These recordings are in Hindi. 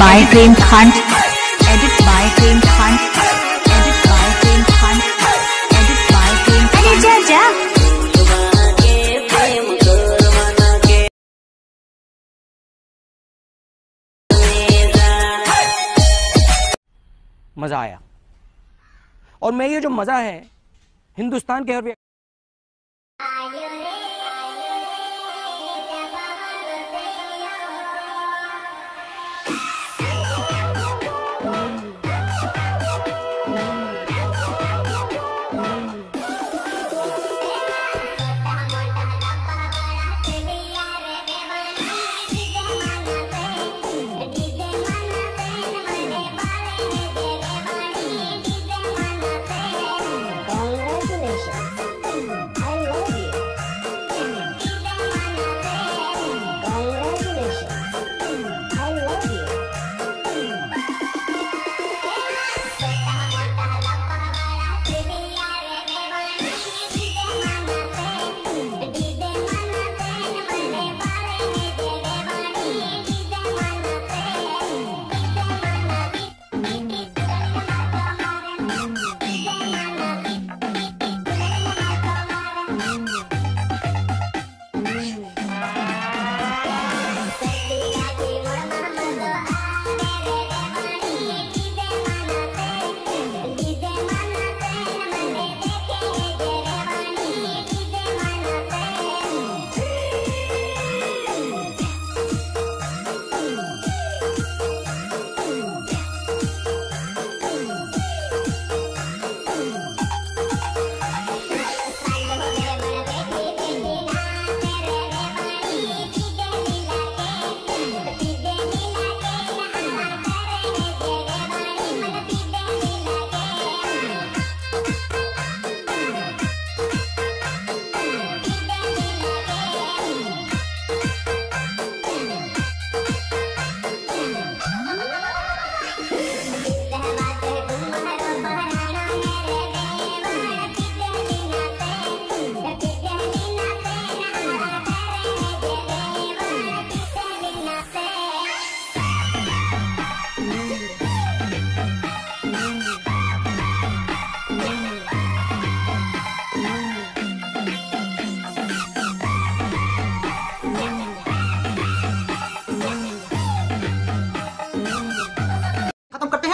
by Prem Khan. Edit by Prem Khan. Edit by Prem Khan. Edit by Prem Khan. अरे जा जा। मजा आया और मैं ये जो मजा है हिंदुस्तान के हर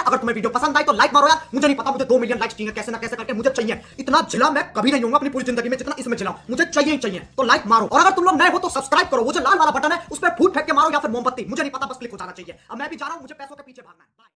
अगर तुम्हें वीडियो पसंद आई तो लाइक मारो यार। मुझे नहीं पता, मुझे 2 मिलियन लाइक्स चाहिए, कैसे ना कैसे करके मुझे चाहिए। इतना जिला मैं कभी नहीं होऊंगा अपनी पूरी जिंदगी में जितना इसमें जिला, मुझे चाहिए ही चाहिए। तो लाइक मारो और अगर तुम लोग नए हो तो सब्सक्राइब करो। वो जो लाल वाला बटन है उस पर फूट फेंक के मारो या फिर मोमबत्ती, मुझे नहीं पता, बस क्लिक हो जाना चाहिए। अब मैं भी जा रहा हूं, मुझे पैसों के पीछे भागना है।